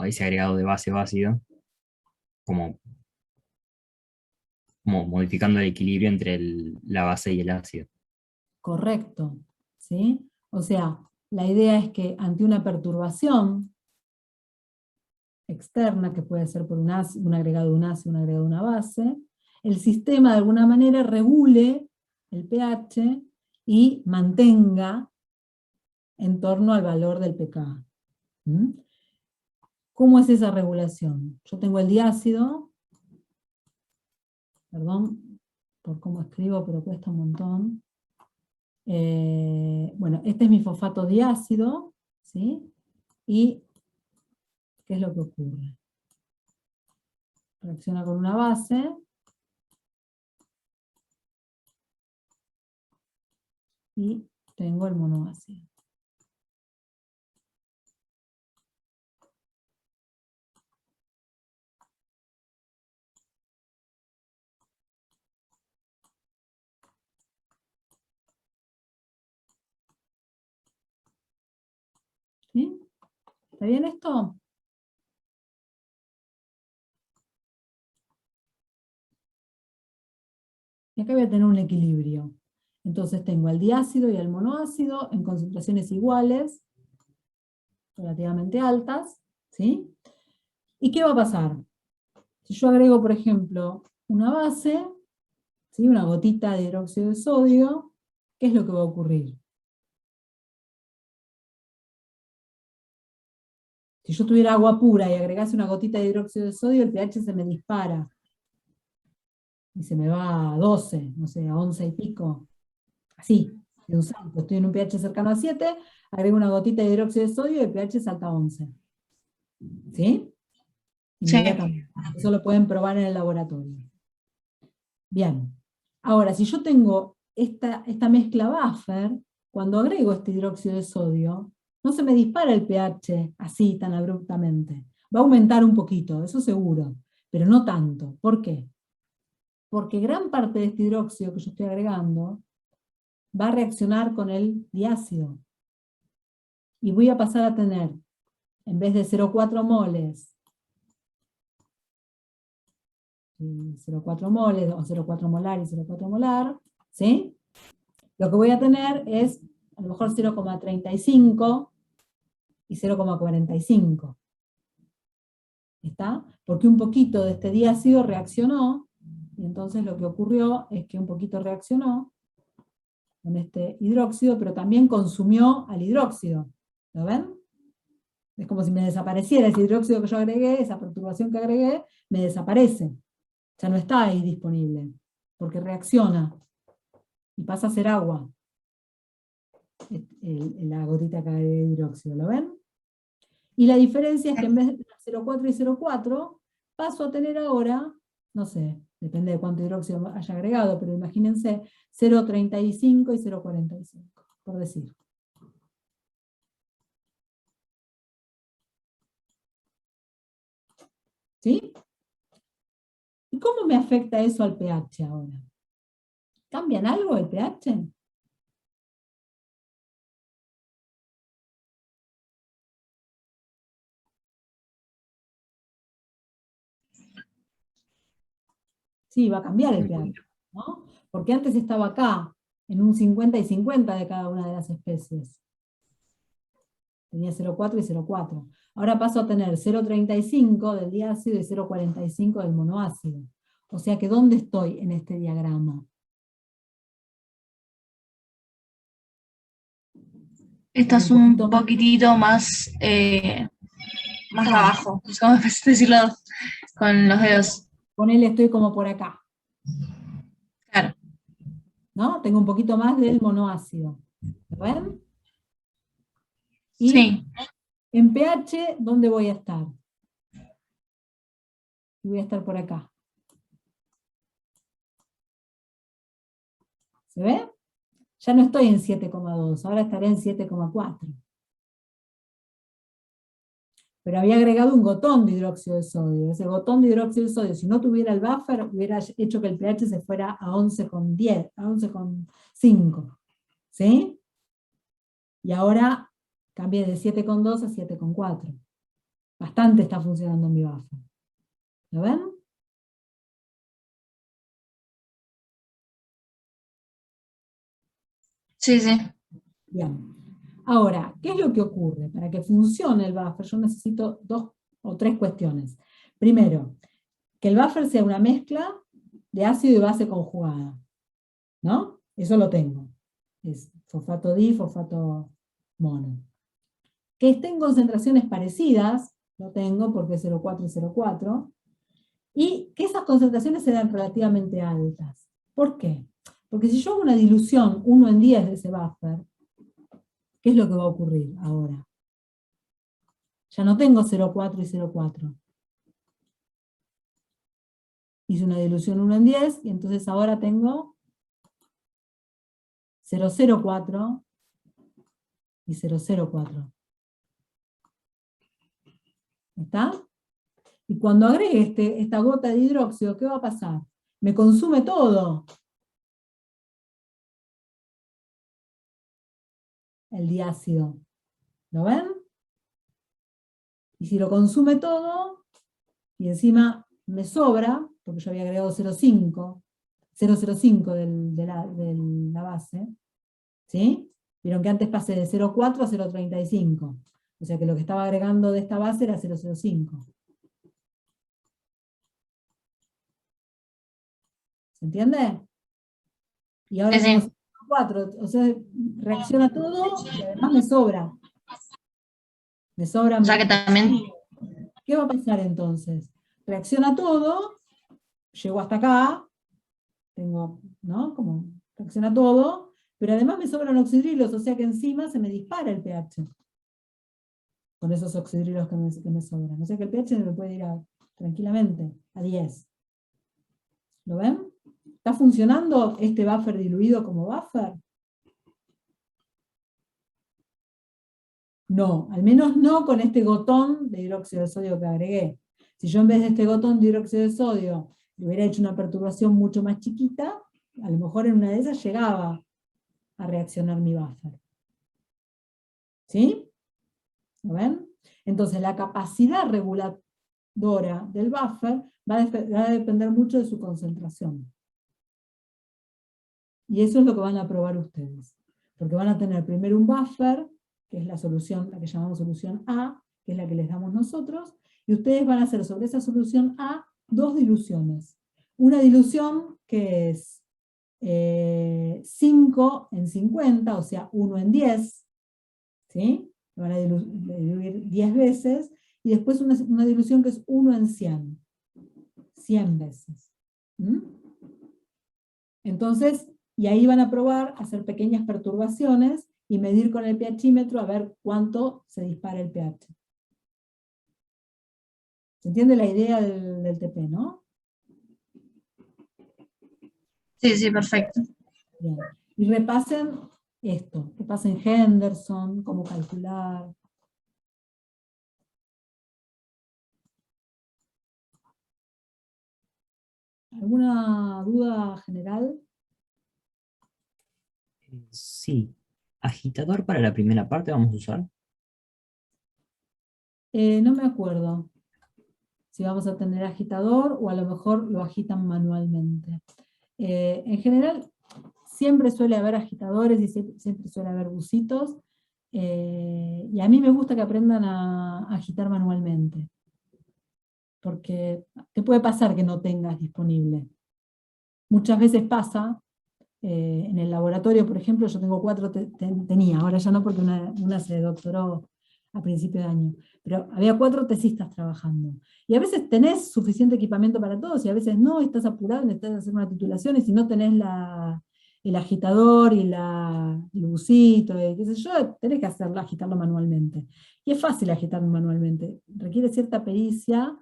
a ese agregado de base ácido, como, como modificando el equilibrio entre la base y el ácido. Correcto, ¿sí? O sea, la idea es que ante una perturbación externa, que puede ser por un agregado de un ácido, un agregado de una base, el sistema de alguna manera regule el pH y mantenga en torno al valor del pK. ¿Mm? ¿Cómo es esa regulación? Yo tengo el diácido, perdón por cómo escribo, pero cuesta un montón. Bueno, este es mi fosfato diácido, ¿sí? Y ¿qué es lo que ocurre? Reacciona con una base, y tengo el monoácido. ¿Sí? ¿Está bien esto? Y acá voy a tener un equilibrio. Entonces tengo el diácido y el monoácido en concentraciones iguales, relativamente altas, ¿sí? ¿Y qué va a pasar? Si yo agrego, por ejemplo, una base, ¿sí? Una gotita de hidróxido de sodio, ¿qué es lo que va a ocurrir? Si yo tuviera agua pura y agregase una gotita de hidróxido de sodio, el pH se me dispara. Y se me va a 12, no sé, a 11 y pico. Así, de un salto. Estoy en un pH cercano a 7, agrego una gotita de hidróxido de sodio y el pH salta a 11. ¿Sí? Sí. Inmediatamente. Eso lo pueden probar en el laboratorio. Bien. Ahora, si yo tengo esta mezcla buffer, cuando agrego este hidróxido de sodio, no se me dispara el pH así tan abruptamente. Va a aumentar un poquito, eso seguro, pero no tanto. ¿Por qué? Porque gran parte de este hidróxido que yo estoy agregando va a reaccionar con el diácido. Y voy a pasar a tener, en vez de 0,4 moles, 0,4 moles, o 0,4 molar y 0,4 molar, ¿sí? Lo que voy a tener es, a lo mejor 0,35 y 0,45. ¿Está? Porque un poquito de este diácido reaccionó, y entonces lo que ocurrió es que un poquito reaccionó con este hidróxido, pero también consumió al hidróxido. ¿Lo ven? Es como si me desapareciera ese hidróxido que yo agregué, esa perturbación que agregué, me desaparece. Ya no está ahí disponible, porque reacciona y pasa a ser agua, la gotita que agregué de hidróxido, ¿lo ven? Y la diferencia es que en vez de 0,4 y 0,4, paso a tener ahora, no sé, depende de cuánto hidróxido haya agregado, pero imagínense 0,35 y 0,45, por decir. ¿Sí? ¿Y cómo me afecta eso al pH ahora? ¿Cambian algo el pH? Sí, va a cambiar el pH, ¿no? Porque antes estaba acá, en un 50 y 50 de cada una de las especies. Tenía 0,4 y 0,4. Ahora paso a tener 0,35 del diácido y 0,45 del monoácido. O sea que, ¿dónde estoy en este diagrama? Estás Un un poquito más. poquitito más abajo, no sé cómo decirlo con los dedos. Ponele, estoy como por acá, Claro. ¿no? Tengo un poquito más del monoácido. ¿Lo ven? Y Sí. en pH, ¿dónde voy a estar? Voy a estar por acá. ¿Se ve? Ya no estoy en 7,2, ahora estaré en 7,4. Pero había agregado un gotón de hidróxido de sodio. Ese gotón de hidróxido de sodio, si no tuviera el buffer, hubiera hecho que el pH se fuera a 11,10, a 11,5. ¿Sí? Y ahora cambié de 7,2 a 7,4. Bastante está funcionando mi buffer. ¿Lo ven? Sí, sí. Bien. Ahora, ¿qué es lo que ocurre? Para que funcione el buffer, yo necesito 2 o 3 cuestiones. Primero, que el buffer sea una mezcla de ácido y base conjugada, ¿no? Eso lo tengo. Es fosfato di, fosfato mono. Que esté en concentraciones parecidas, lo tengo porque es 0,4 y 0,4, y que esas concentraciones sean relativamente altas. ¿Por qué? Porque si yo hago una dilución 1 en 10 de ese buffer, ¿qué es lo que va a ocurrir ahora? Ya no tengo 0,4 y 0,4. Hice una dilución 1 en 10 y entonces ahora tengo 0,04 y 0,04. ¿Está? Y cuando agregue esta gota de hidróxido, ¿qué va a pasar? Me consume todo el diácido. ¿Lo ven? Y si lo consume todo, y encima me sobra, porque yo había agregado 0,05 de la base, ¿sí? Vieron que antes pasé de 0,4 a 0,35. O sea que lo que estaba agregando de esta base era 0,05. ¿Se entiende? Y ahora Sí, tengo sí. 0,4. O sea, reacciona todo y además me sobra. Me sobra. O sea que también, ¿Qué va a pasar entonces? Reacciona todo, llego hasta acá, tengo, ¿no? Como reacciona todo, pero además me sobran oxidrilos, o sea que encima se me dispara el pH con esos oxidrilos que me sobran. O sea que el pH me puede ir tranquilamente a 10. ¿Lo ven? ¿Está funcionando este buffer diluido como buffer? No, al menos no con este gotón de hidróxido de sodio que agregué. Si yo en vez de este gotón de hidróxido de sodio le hubiera hecho una perturbación mucho más chiquita, a lo mejor en una de esas llegaba a reaccionar mi buffer. ¿Sí? ¿Lo ven? Entonces la capacidad reguladora del buffer va a depender mucho de su concentración. Y eso es lo que van a probar ustedes. Porque van a tener primero un buffer, que es la solución, la que llamamos solución A, que es la que les damos nosotros, y ustedes van a hacer sobre esa solución A 2 diluciones. Una dilución que es 5 en 50, o sea, 1 en 10, ¿sí? Lo van a diluir 10 veces, y después una dilución que es 1 en 100 veces. ¿Mm? Entonces, y ahí van a probar hacer pequeñas perturbaciones y medir con el pHímetro a ver cuánto se dispara el pH. ¿Se entiende la idea del TP, no? sí, sí, perfecto. Bien. Y repasen esto, repasen Henderson, cómo calcular. ¿Alguna duda general? Sí. Agitador para la primera parte vamos a usar. No me acuerdo si vamos a tener agitador o a lo mejor lo agitan manualmente. En general, siempre suele haber agitadores y siempre suele haber bucitos. Y a mí me gusta que aprendan a agitar manualmente. Porque te puede pasar que no tengas disponible. Muchas veces pasa, en el laboratorio, por ejemplo, yo tengo 4, tenía, ahora ya no porque una se doctoró a principio de año, pero había 4 tesistas trabajando. Y a veces tenés suficiente equipamiento para todos, y a veces no, estás apurado, necesitas hacer una titulación, y si no tenés el agitador y el bucito, y qué sé yo, tenés que agitarlo manualmente. Y es fácil agitarlo manualmente, requiere cierta pericia,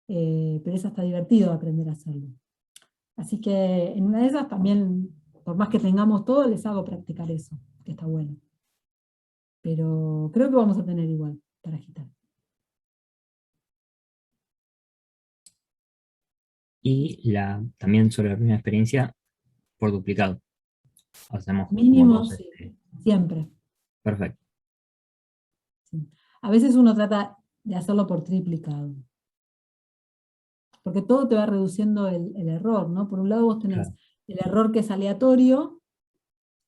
pero es hasta divertido aprender a hacerlo. Así que en una de esas también, por más que tengamos todo, les hago practicar eso, que está bueno. Pero creo que vamos a tener igual para agitar. Y también sobre la primera experiencia, por duplicado. Hacemos como Mínimo, dos. sí, siempre. Perfecto. Sí. A veces uno trata de hacerlo por triplicado. Porque todo te va reduciendo el error, ¿no? Por un lado vos tenés Claro. el error que es aleatorio,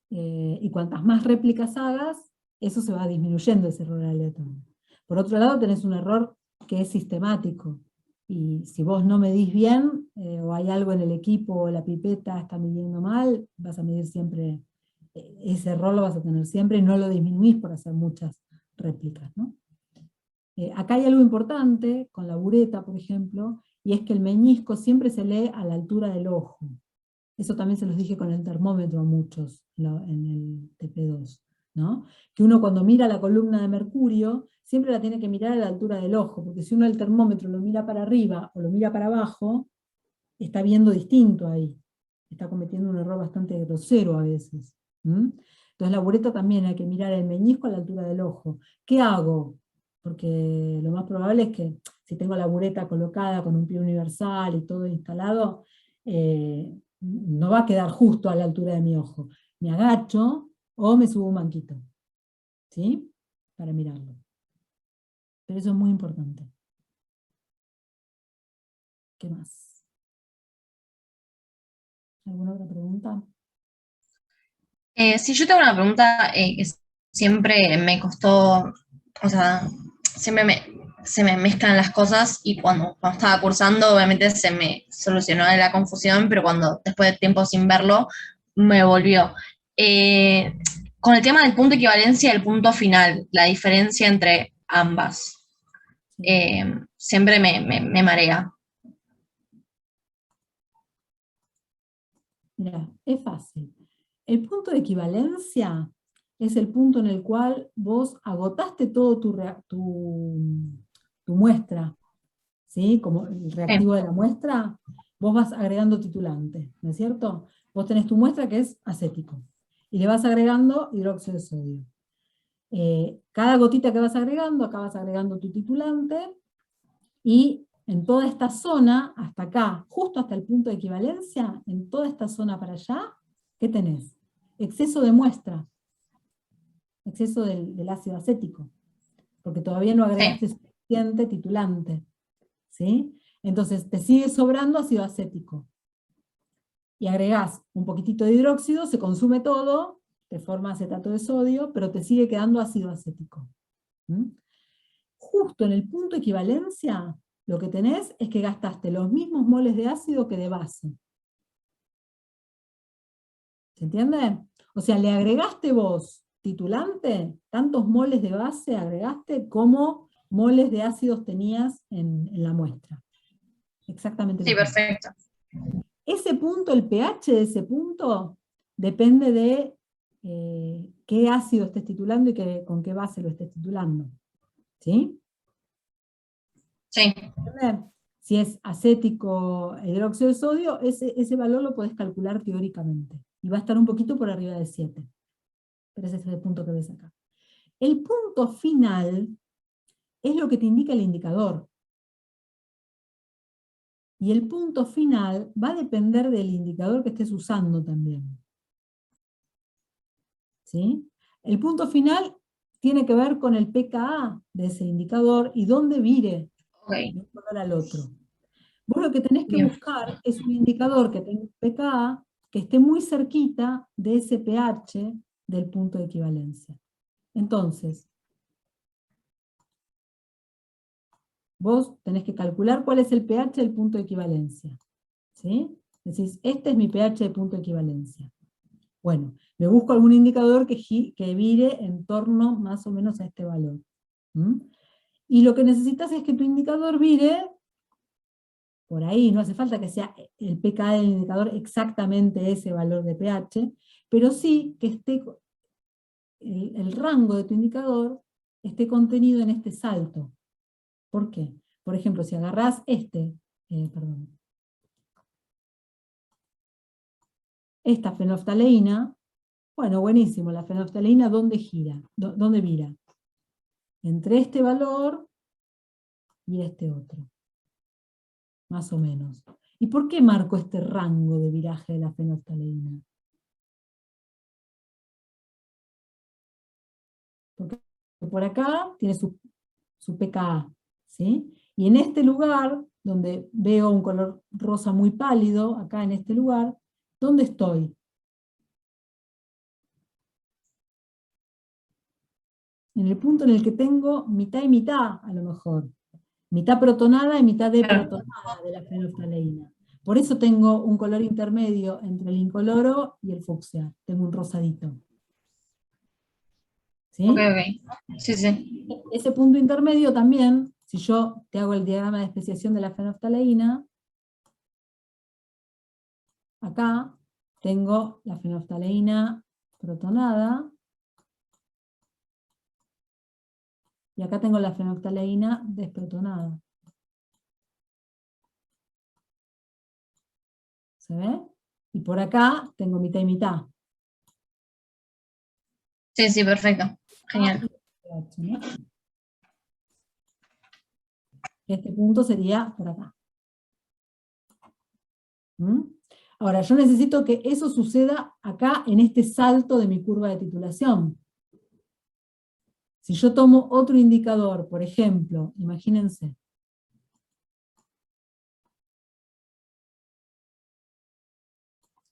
y cuantas más réplicas hagas, eso se va disminuyendo ese error aleatorio. Por otro lado tenés un error que es sistemático, y si vos no medís bien, o hay algo en el equipo, o la pipeta está midiendo mal, vas a medir siempre, ese error lo vas a tener siempre, y no lo disminuís por hacer muchas réplicas, ¿no? Acá hay algo importante con la bureta, por ejemplo, y es que el meñisco siempre se lee a la altura del ojo. Eso también se los dije con el termómetro a muchos en el TP2, ¿no? Que uno cuando mira la columna de mercurio, siempre la tiene que mirar a la altura del ojo, porque si uno el termómetro lo mira para arriba o lo mira para abajo, está viendo distinto ahí. Está cometiendo un error bastante grosero a veces. Entonces la bureta también hay que mirar el meñisco a la altura del ojo. ¿Qué hago? Porque lo más probable es que si tengo la bureta colocada con un pie universal y todo instalado, no va a quedar justo a la altura de mi ojo. Me agacho o me subo un banquito, ¿sí? Para mirarlo. Pero eso es muy importante. ¿Qué más? ¿Alguna otra pregunta? Sí, yo tengo una pregunta que siempre me costó, o sea, se me mezclan las cosas y cuando estaba cursando obviamente se me solucionó la confusión, pero cuando después de tiempo sin verlo me volvió. Eh, con el tema del punto de equivalencia y el punto final, la diferencia entre ambas, Sí. siempre me marea. Mira, es fácil. El punto de equivalencia es el punto en el cual vos agotaste todo tu muestra, ¿sí? Como el reactivo de la muestra, vos vas agregando titulante, ¿no es cierto? Vos tenés tu muestra que es acético, y le vas agregando hidróxido de sodio. Cada gotita que vas agregando, acá vas agregando tu titulante, y en toda esta zona, hasta acá, justo hasta el punto de equivalencia, en toda esta zona para allá, ¿qué tenés? Exceso de muestra, exceso del ácido acético, porque todavía no agregaste Sí, suficiente titulante, ¿sí? Entonces te sigue sobrando ácido acético, y agregás un poquitito de hidróxido, se consume todo, te forma acetato de sodio, pero te sigue quedando ácido acético. Justo en el punto de equivalencia, lo que tenés es que gastaste los mismos moles de ácido que de base. ¿Se entiende? O sea, le agregaste vos, titulante, tantos moles de base agregaste como moles de ácidos tenías en la muestra. Exactamente sí, los mismos. perfecto. Ese punto, el pH de ese punto, depende de qué ácido estés titulando y con qué base lo estés titulando. ¿Sí? Sí, Si es acético hidróxido de sodio, ese valor lo podés calcular teóricamente. Y va a estar un poquito por arriba de 7. Pero ese es el punto que ves acá. El punto final es lo que te indica el indicador. Y el punto final va a depender del indicador que estés usando también. ¿Sí? El punto final tiene que ver con el pKa de ese indicador y dónde vire ok, de un color al otro. Vos lo que tenés que bien. buscar es un indicador que tenga un pKa que esté muy cerquita de ese pH del punto de equivalencia. Entonces, vos tenés que calcular cuál es el pH del punto de equivalencia. ¿Sí? Decís, este es mi pH de punto de equivalencia. Bueno, me busco algún indicador que vire en torno más o menos a este valor. Y lo que necesitas es que tu indicador vire por ahí, no hace falta que sea el pKa del indicador exactamente ese valor de pH, pero sí que esté el rango de tu indicador esté contenido en este salto. ¿Por qué? Por ejemplo, si agarrás esta fenolftaleína, bueno, buenísimo, la fenolftaleína, ¿dónde gira? ¿Dónde vira? Entre este valor y este otro, más o menos. ¿Y por qué marco este rango de viraje de la fenolftaleína? Porque por acá tiene su pKa, ¿sí? Y en este lugar, donde veo un color rosa muy pálido, acá en este lugar, ¿dónde estoy? En el punto en el que tengo mitad y mitad, a lo mejor. Mitad protonada y mitad deprotonada de la fenolftaleína. Por eso tengo un color intermedio entre el incoloro y el fucsia. Tengo un rosadito. ¿Sí? Ok, ok. Sí, sí. Ese punto intermedio también, si yo te hago el diagrama de especiación de la fenolftaleína, acá tengo la fenolftaleína protonada, y acá tengo la fenolftaleína desprotonada. ¿Se ve? Y por acá tengo mitad y mitad. Sí, sí, perfecto. Genial. ¿No? Este punto sería por acá. ¿Mm? Ahora, yo necesito que eso suceda acá en este salto de mi curva de titulación. Si yo tomo otro indicador, por ejemplo, imagínense,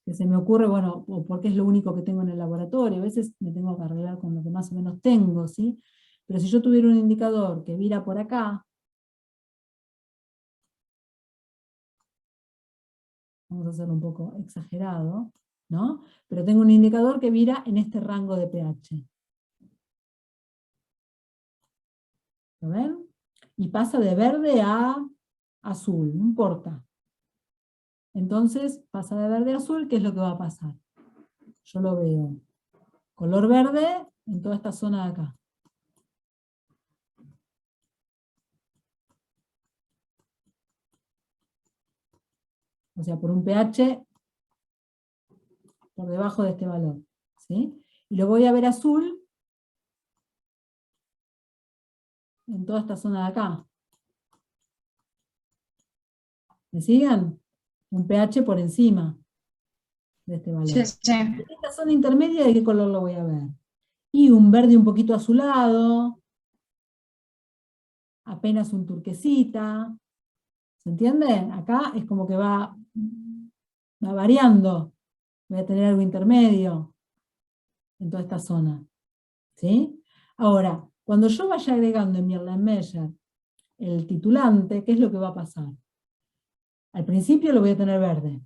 que se me ocurre, bueno, porque es lo único que tengo en el laboratorio, a veces me tengo que arreglar con lo que más o menos tengo, ¿sí? Pero si yo tuviera un indicador que vira por acá, vamos a hacerlo un poco exagerado, ¿no? Pero tengo un indicador que vira en este rango de pH. ¿Lo ven? Y pasa de verde a azul, no importa. Entonces pasa de verde a azul, ¿qué es lo que va a pasar? Yo lo veo color verde en toda esta zona de acá. O sea, por un pH por debajo de este valor. ¿Sí? Y lo voy a ver azul en toda esta zona de acá. ¿Me siguen? Un pH por encima de este valor. Sí, sí. En esta zona intermedia, ¿de qué color lo voy a ver? Y un verde un poquito azulado, apenas un turquesita. ¿Se entiende? Acá es como que va variando. Voy a tener algo intermedio en toda esta zona. ¿Sí? Ahora, cuando yo vaya agregando en mi Erlenmeyer el titulante, ¿qué es lo que va a pasar? Al principio lo voy a tener verde.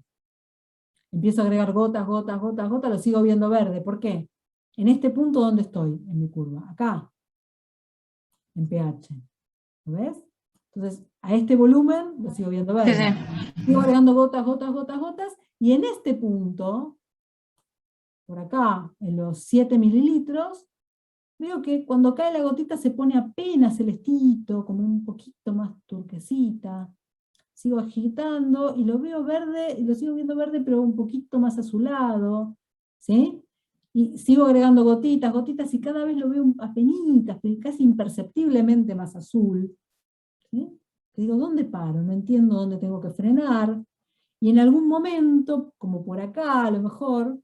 Empiezo a agregar gotas, gotas, gotas, gotas, lo sigo viendo verde. ¿Por qué? En este punto, ¿dónde estoy en mi curva? Acá, en pH. ¿Lo ves? Entonces, a este volumen lo sigo viendo Sí, verde. sí. Sigo agregando gotas, gotas, gotas, gotas, y en este punto, por acá, en los 7 mililitros, veo que cuando cae la gotita se pone apenas celestito, como un poquito más turquesita. Sigo agitando y lo veo verde, y lo sigo viendo verde, pero un poquito más azulado, ¿sí? Y sigo agregando gotitas, gotitas, y cada vez lo veo apenitas, casi imperceptiblemente más azul. ¿Sí? Que digo, ¿dónde paro? No entiendo dónde tengo que frenar. Y en algún momento, como por acá a lo mejor,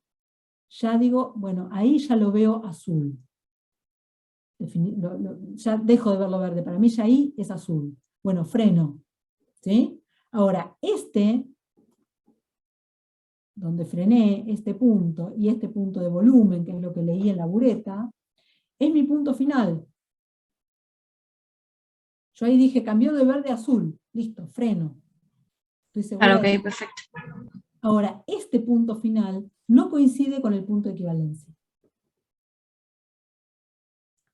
ya digo, bueno, ahí ya lo veo azul. Ya dejo de verlo verde, para mí ya ahí es azul. Bueno, freno. ¿Sí? Ahora, donde frené, este punto y este punto de volumen, que es lo que leí en la bureta, es mi punto final. Yo ahí dije, cambió de verde a azul. Listo, freno. Estoy segura. Claro, ok, perfecto. Ahora, este punto final no coincide con el punto de equivalencia.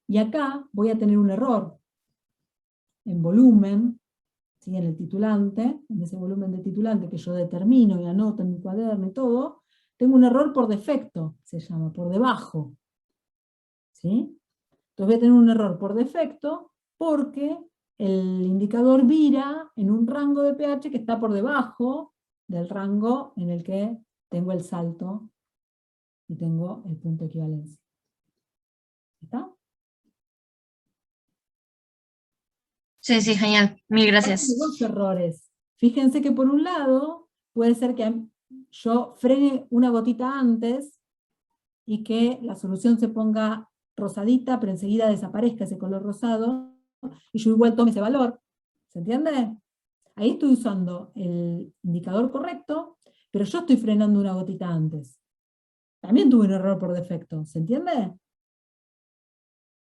Y acá voy a tener un error en volumen, ¿sí? En el titulante, en ese volumen de titulante que yo determino y anoto en mi cuaderno y todo, tengo un error por defecto, se llama, por debajo. ¿Sí? Entonces voy a tener un error por defecto porque el indicador vira en un rango de pH que está por debajo del rango en el que tengo el salto y tengo el punto de equivalencia. ¿Está? Sí, sí, genial. Mil gracias. Hay dos errores. Fíjense que por un lado puede ser que yo frene una gotita antes y que la solución se ponga rosadita, pero enseguida desaparezca ese color rosado, y yo igual tome ese valor. ¿Se entiende? Ahí estoy usando el indicador correcto, pero yo estoy frenando una gotita antes. También tuve un error por defecto, ¿se entiende?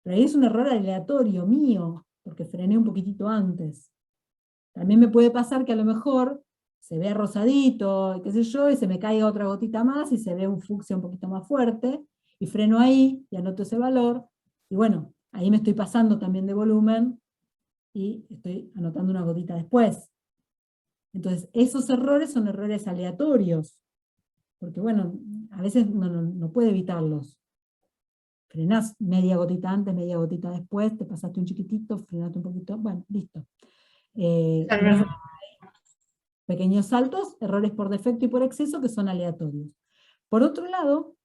Pero ahí es un error aleatorio mío, porque frené un poquitito antes. También me puede pasar que a lo mejor se vea rosadito, y qué sé yo, y se me caiga otra gotita más, y se ve un fucsia un poquito más fuerte, y freno ahí, y anoto ese valor, y bueno, ahí me estoy pasando también de volumen, y estoy anotando una gotita después. Entonces, esos errores son errores aleatorios, porque bueno, a veces uno no puede evitarlos. Frenás media gotita antes, media gotita después, te pasaste un chiquitito, frenaste un poquito, bueno, listo. Claro. Pequeños saltos, errores por defecto y por exceso que son aleatorios. Por otro lado,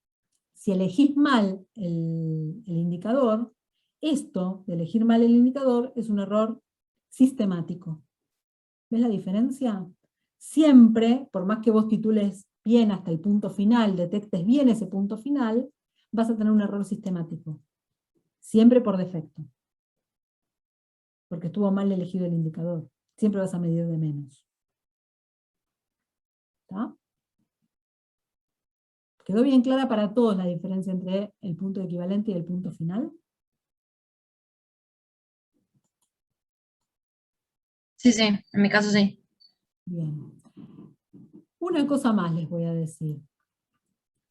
si elegís mal el indicador, esto de elegir mal el indicador es un error sistemático. ¿Ves la diferencia? Siempre, por más que vos titules bien hasta el punto final, detectes bien ese punto final, vas a tener un error sistemático. Siempre por defecto. Porque estuvo mal elegido el indicador. Siempre vas a medir de menos. ¿Está? ¿Quedó bien clara para todos la diferencia entre el punto equivalente y el punto final? Sí, sí, en mi caso sí. Bien. Una cosa más les voy a decir.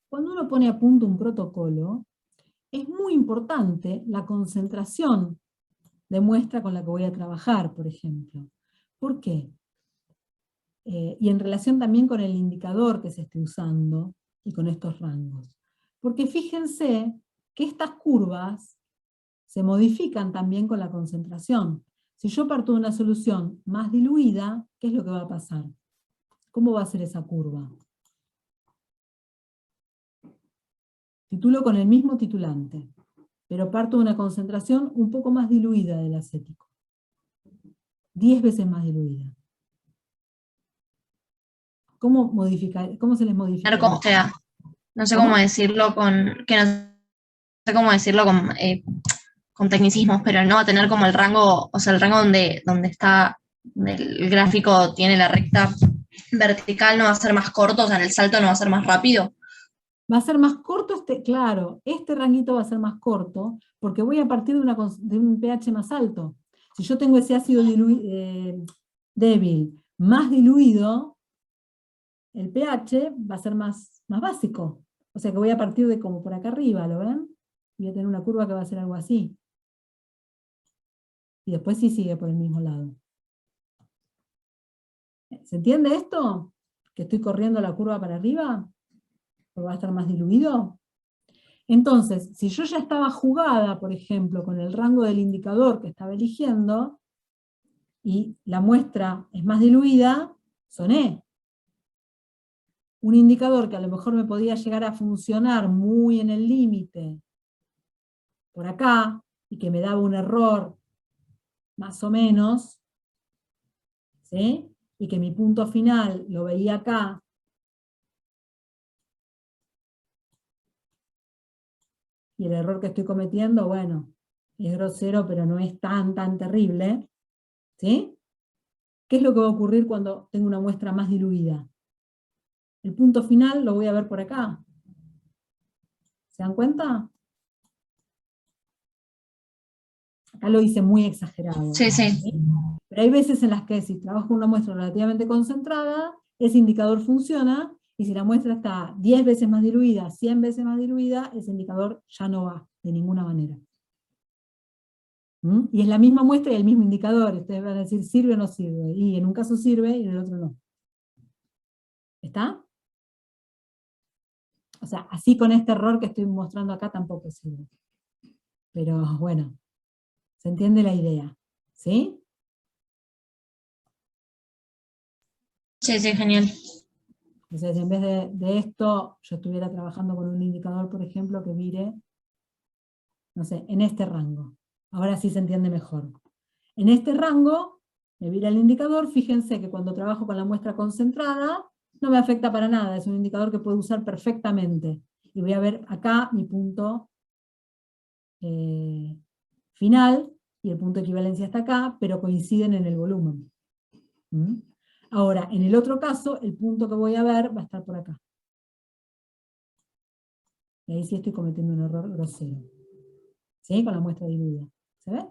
Cuando uno pone a punto un protocolo, es muy importante la concentración de muestra con la que voy a trabajar, por ejemplo. ¿Por qué? Y en relación también con el indicador que se esté usando y con estos rangos. Porque fíjense que estas curvas se modifican también con la concentración. Si yo parto de una solución más diluida, ¿qué es lo que va a pasar? ¿Cómo va a ser esa curva? Titulo con el mismo titulante, pero parto de una concentración un poco más diluida del acético. 10 veces más diluida. ¿Cómo se les modifica? O sea, no sé ¿Cómo? cómo decirlo que no sé cómo decirlo con tecnicismos, pero no va a tener como el rango, o sea, el rango donde está el gráfico tiene la recta vertical no va a ser más corto, o sea, en el salto no va a ser más rápido. Va a ser más corto, claro, este ranguito va a ser más corto, porque voy a partir de un pH más alto. Si yo tengo ese ácido débil más diluido, el pH va a ser más básico. O sea que voy a partir de como por acá arriba, ¿lo ven? Voy a tener una curva que va a ser algo así. Y después sí sigue por el mismo lado. ¿Se entiende esto? ¿Que estoy corriendo la curva para arriba? ¿Porque va a estar más diluido? Entonces, si yo ya estaba jugada, por ejemplo, con el rango del indicador que estaba eligiendo, y la muestra es más diluida, soné. Un indicador que a lo mejor me podía llegar a funcionar muy en el límite, por acá, y que me daba un error, más o menos, ¿sí? Y que mi punto final lo veía acá, y el error que estoy cometiendo, bueno, es grosero, pero no es tan terrible, ¿sí? ¿Qué es lo que va a ocurrir cuando tengo una muestra más diluida? El punto final lo voy a ver por acá. ¿Se dan cuenta? Acá lo hice muy exagerado. Sí, sí. ¿Sí? Pero hay veces en las que si trabajo con una muestra relativamente concentrada, ese indicador funciona, y si la muestra está 10 veces más diluida, 100 veces más diluida, ese indicador ya no va, de ninguna manera. Y es la misma muestra y el mismo indicador. Ustedes van a decir, ¿sirve o no sirve? Y en un caso sirve y en el otro no. ¿Está? O sea, así con este error que estoy mostrando acá tampoco sirve. Pero bueno, se entiende la idea. ¿Sí? Sí, sí, genial. O sea, si en vez de esto yo estuviera trabajando con un indicador, por ejemplo, que mire, no sé, en este rango. Ahora sí se entiende mejor. En este rango, me vira el indicador, fíjense que cuando trabajo con la muestra concentrada, no me afecta para nada, es un indicador que puedo usar perfectamente. Y voy a ver acá mi punto final, y el punto de equivalencia está acá, pero coinciden en el volumen. ¿Mm? Ahora, en el otro caso, el punto que voy a ver va a estar por acá. Y ahí sí estoy cometiendo un error grosero. ¿Sí? Con la muestra diluida. ¿Se ve?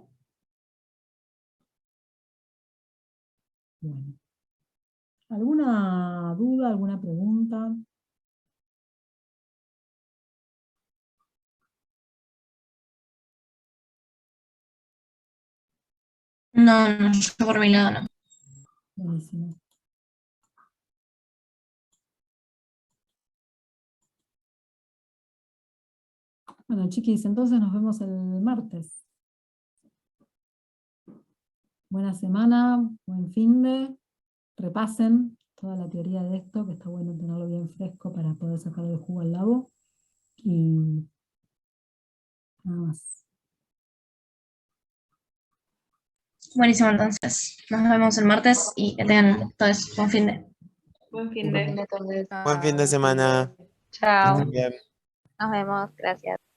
Bueno. ¿Alguna duda, alguna pregunta? No, no, yo por mi lado no. Buenísimo. Bueno, chiquis, entonces nos vemos el martes. Buena semana, buen finde. Repasen toda la teoría de esto, que está bueno tenerlo bien fresco para poder sacarle el jugo al labo. Y nada más. Buenísimo, entonces. Nos vemos el martes y que tengan todo eso. Buen fin de. Buen fin de. Buen fin de semana. Que Chao. estén bien. Nos vemos, gracias.